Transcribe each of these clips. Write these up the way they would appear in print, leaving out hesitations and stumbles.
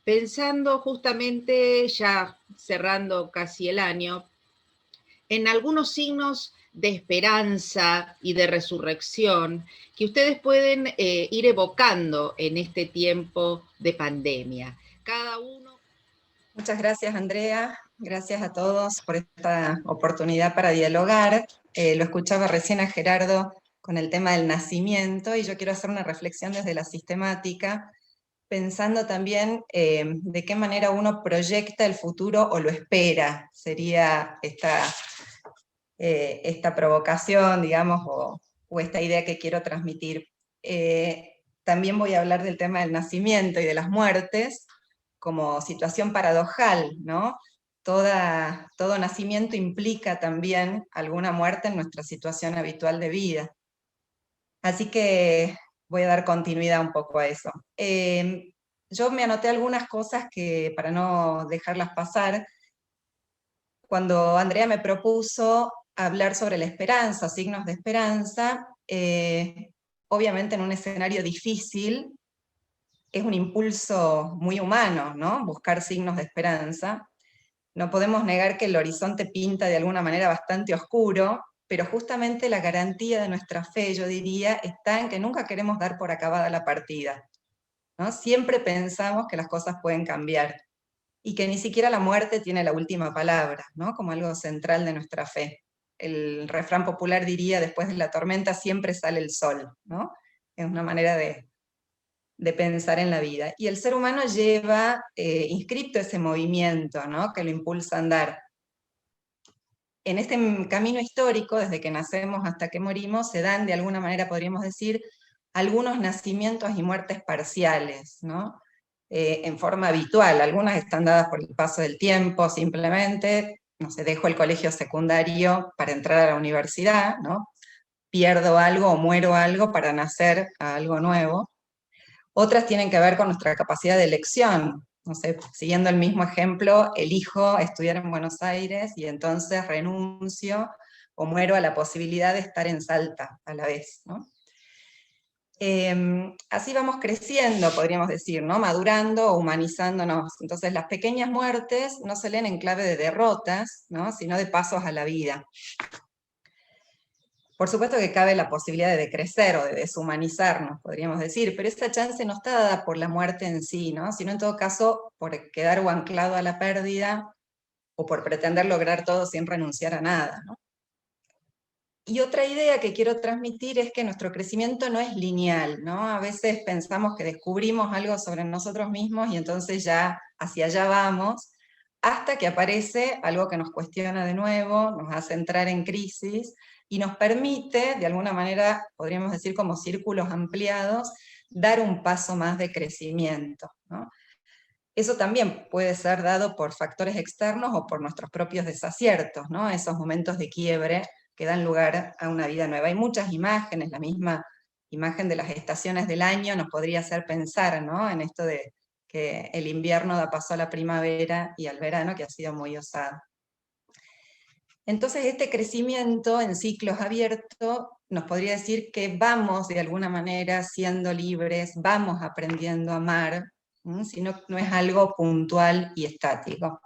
pensando justamente, ya cerrando casi el año, en algunos signos de esperanza y de resurrección que ustedes pueden ir evocando en este tiempo de pandemia. Cada uno. Muchas gracias, Andrea. Gracias a todos por esta oportunidad para dialogar. Lo escuchaba recién a Gerardo con el tema del nacimiento y yo quiero hacer una reflexión desde la sistemática, pensando también de qué manera uno proyecta el futuro o lo espera. Sería esta provocación, digamos, o esta idea que quiero transmitir. También voy a hablar del tema del nacimiento y de las muertes como situación paradojal, ¿no? Todo nacimiento implica también alguna muerte en nuestra situación habitual de vida. Así que voy a dar continuidad un poco a eso. Yo me anoté algunas cosas que, para no dejarlas pasar, cuando Andrea me propuso hablar sobre la esperanza, signos de esperanza, obviamente en un escenario difícil, es un impulso muy humano, ¿no? Buscar signos de esperanza. No podemos negar que el horizonte pinta de alguna manera bastante oscuro, pero justamente la garantía de nuestra fe, yo diría, está en que nunca queremos dar por acabada la partida, ¿no? Siempre pensamos que las cosas pueden cambiar y que ni siquiera la muerte tiene la última palabra, ¿no? Como algo central de nuestra fe. El refrán popular diría, después de la tormenta siempre sale el sol, ¿no? Es una manera de pensar en la vida. Y el ser humano lleva inscripto ese movimiento, ¿no? Que lo impulsa a andar. En este camino histórico, desde que nacemos hasta que morimos, se dan, de alguna manera podríamos decir, algunos nacimientos y muertes parciales, ¿no? En forma habitual. Algunas están dadas por el paso del tiempo, simplemente, no sé, dejo el colegio secundario para entrar a la universidad, ¿no? Pierdo algo o muero algo para nacer a algo nuevo. Otras tienen que ver con nuestra capacidad de elección. No sé, siguiendo el mismo ejemplo, elijo estudiar en Buenos Aires y entonces renuncio o muero a la posibilidad de estar en Salta a la vez, ¿no? Así vamos creciendo, podríamos decir, ¿no? Madurando o humanizándonos. Entonces las pequeñas muertes no se leen en clave de derrotas, ¿no? Sino de pasos a la vida. Por supuesto que cabe la posibilidad de decrecer o de deshumanizarnos, podríamos decir, pero esa chance no está dada por la muerte en sí, ¿no? Sino en todo caso por quedar o anclado a la pérdida o por pretender lograr todo sin renunciar a nada, ¿no? Y otra idea que quiero transmitir es que nuestro crecimiento no es lineal, ¿no? A veces pensamos que descubrimos algo sobre nosotros mismos y entonces ya hacia allá vamos, hasta que aparece algo que nos cuestiona de nuevo, nos hace entrar en crisis y nos permite, de alguna manera, podríamos decir como círculos ampliados, dar un paso más de crecimiento, ¿no? Eso también puede ser dado por factores externos o por nuestros propios desaciertos, ¿no? Esos momentos de quiebre que dan lugar a una vida nueva. Hay muchas imágenes, la misma imagen de las estaciones del año nos podría hacer pensar, ¿no? En esto de que el invierno da paso a la primavera y al verano, que ha sido muy osado. Entonces este crecimiento en ciclos abiertos nos podría decir que vamos de alguna manera siendo libres, vamos aprendiendo a amar, si no, no es algo puntual y estático.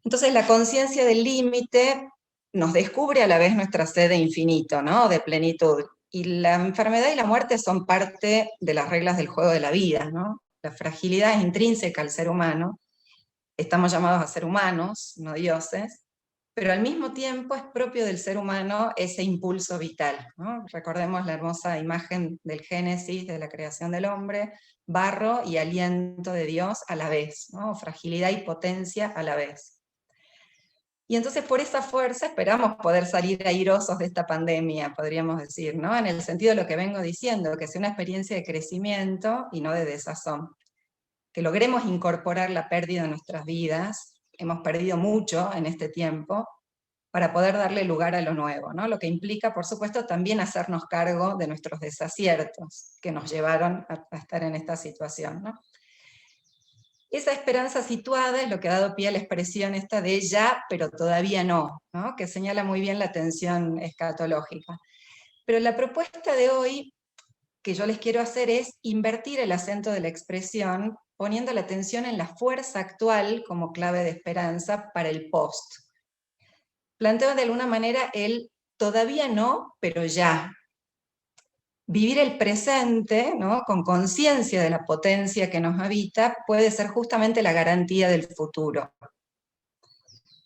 Entonces la conciencia del límite nos descubre a la vez nuestra sed de infinito, ¿no? De plenitud. Y la enfermedad y la muerte son parte de las reglas del juego de la vida, ¿no? La fragilidad es intrínseca al ser humano. Estamos llamados a ser humanos, no dioses, pero al mismo tiempo es propio del ser humano ese impulso vital, ¿no? Recordemos la hermosa imagen del Génesis, de la creación del hombre, barro y aliento de Dios a la vez, ¿no? Fragilidad y potencia a la vez. Y entonces por esa fuerza esperamos poder salir airosos de esta pandemia, podríamos decir, ¿no? En el sentido de lo que vengo diciendo, que sea una experiencia de crecimiento y no de desazón. Que logremos incorporar la pérdida en nuestras vidas, hemos perdido mucho en este tiempo, para poder darle lugar a lo nuevo, ¿no? Lo que implica, por supuesto, también hacernos cargo de nuestros desaciertos que nos llevaron a estar en esta situación, ¿no? Esa esperanza situada es lo que ha dado pie a la expresión esta de ya, pero todavía no, ¿no? Que señala muy bien la tensión escatológica. Pero la propuesta de hoy que yo les quiero hacer es invertir el acento de la expresión poniendo la atención en la fuerza actual como clave de esperanza para el post. Planteo de alguna manera el todavía no, pero ya. Vivir el presente, ¿no?, con conciencia de la potencia que nos habita, puede ser justamente la garantía del futuro.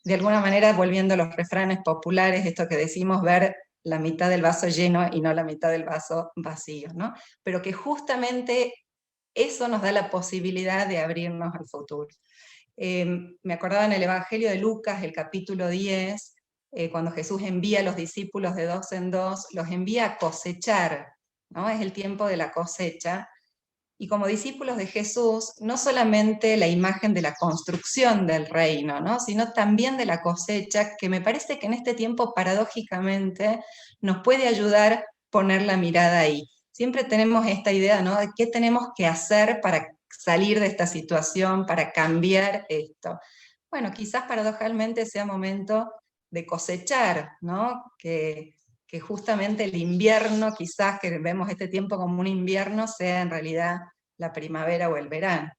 De alguna manera, volviendo a los refranes populares, esto que decimos, ver la mitad del vaso lleno y no la mitad del vaso vacío, ¿no? Pero que justamente eso nos da la posibilidad de abrirnos al futuro. Me acordaba en el Evangelio de Lucas, el capítulo 10, cuando Jesús envía a los discípulos de dos en dos, los envía a cosechar, ¿no? Es el tiempo de la cosecha. Y como discípulos de Jesús, no solamente la imagen de la construcción del reino, ¿no?, sino también de la cosecha, que me parece que en este tiempo paradójicamente nos puede ayudar a poner la mirada ahí. Siempre tenemos esta idea, ¿no?, de qué tenemos que hacer para salir de esta situación, para cambiar esto. Bueno, quizás paradojalmente sea momento de cosechar, ¿no?, que justamente el invierno, quizás que vemos este tiempo como un invierno, sea en realidad la primavera o el verano.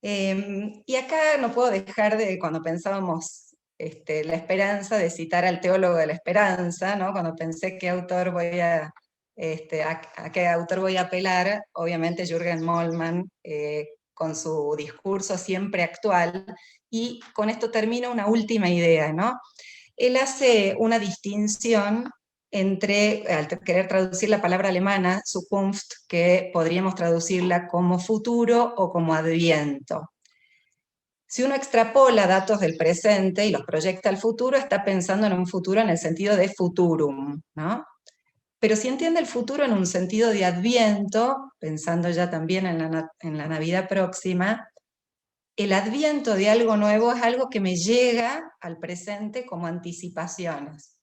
Y acá no puedo dejar de, cuando pensábamos la esperanza, de citar al teólogo de la esperanza, ¿no? Cuando pensé qué autor voy a qué autor voy a apelar, obviamente Jürgen Moltmann, con su discurso siempre actual, y con esto termino una última idea, ¿no? Él hace una distinción entre, al querer traducir la palabra alemana, Zukunft, que podríamos traducirla como futuro o como adviento. Si uno extrapola datos del presente y los proyecta al futuro, está pensando en un futuro en el sentido de futurum, ¿no? Pero si entiende el futuro en un sentido de adviento, pensando ya también en la Navidad próxima, el adviento de algo nuevo es algo que me llega al presente como anticipaciones.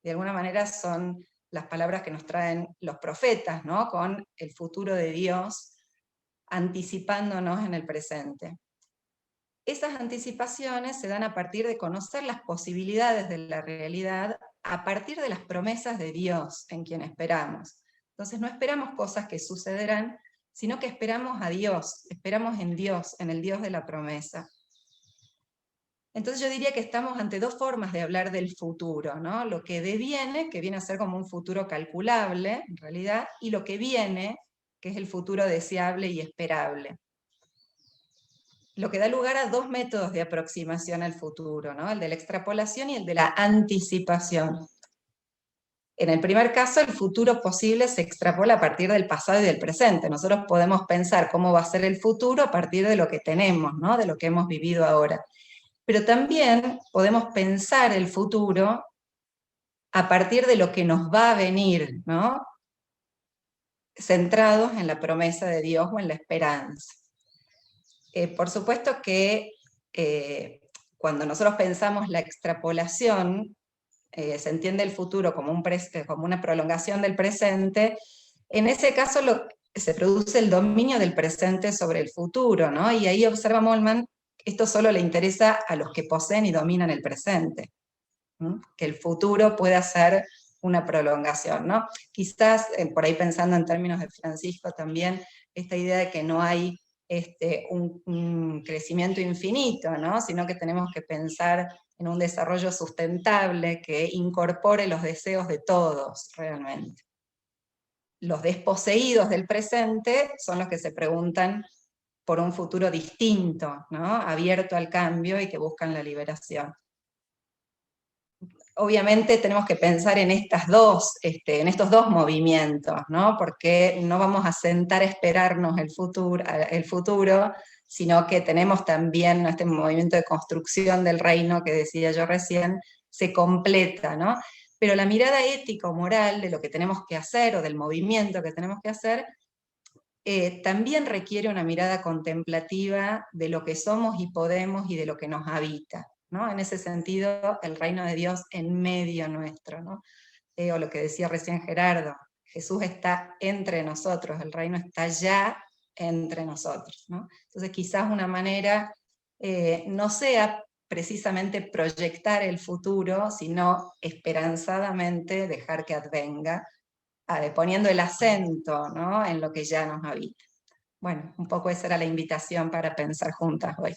De alguna manera son las palabras que nos traen los profetas, ¿no?, con el futuro de Dios anticipándonos en el presente. Esas anticipaciones se dan a partir de conocer las posibilidades de la realidad, a partir de las promesas de Dios en quien esperamos. Entonces no esperamos cosas que sucederán, sino que esperamos a Dios, esperamos en Dios, en el Dios de la promesa. Entonces yo diría que estamos ante dos formas de hablar del futuro, ¿no? Lo que deviene, que viene a ser como un futuro calculable, en realidad, y lo que viene, que es el futuro deseable y esperable. Lo que da lugar a dos métodos de aproximación al futuro, ¿no?, el de la extrapolación y el de la anticipación. En el primer caso, el futuro posible se extrapola a partir del pasado y del presente. Nosotros podemos pensar cómo va a ser el futuro a partir de lo que tenemos, ¿no?, de lo que hemos vivido ahora. Pero también podemos pensar el futuro a partir de lo que nos va a venir, ¿no?, centrados en la promesa de Dios o en la esperanza. Por supuesto que cuando nosotros pensamos la extrapolación, se entiende el futuro como una prolongación del presente. En ese caso se produce el dominio del presente sobre el futuro, ¿no? Y ahí observa Moltmann, esto solo le interesa a los que poseen y dominan el presente, ¿no?, que el futuro pueda ser una prolongación, ¿no? Quizás, por ahí pensando en términos de Francisco también, esta idea de que no hay un crecimiento infinito, ¿no?, sino que tenemos que pensar en un desarrollo sustentable que incorpore los deseos de todos realmente. Los desposeídos del presente son los que se preguntan por un futuro distinto, ¿no?, abierto al cambio y que buscan la liberación. Obviamente tenemos que pensar en en estos dos movimientos, ¿no?, porque no vamos a sentar a esperarnos el futuro, sino que tenemos también este movimiento de construcción del reino que decía yo recién, se completa, ¿no? Pero la mirada ética o moral de lo que tenemos que hacer o del movimiento que tenemos que hacer, también requiere una mirada contemplativa de lo que somos y podemos y de lo que nos habita, ¿no? En ese sentido, el reino de Dios en medio nuestro, ¿no? O lo que decía recién Gerardo, Jesús está entre nosotros, el reino está ya entre nosotros, ¿no? Entonces quizás una manera no sea precisamente proyectar el futuro, sino esperanzadamente dejar que advenga, poniendo el acento, ¿no?, en lo que ya nos habita. bueno, un poco esa era la invitación para pensar juntas hoy.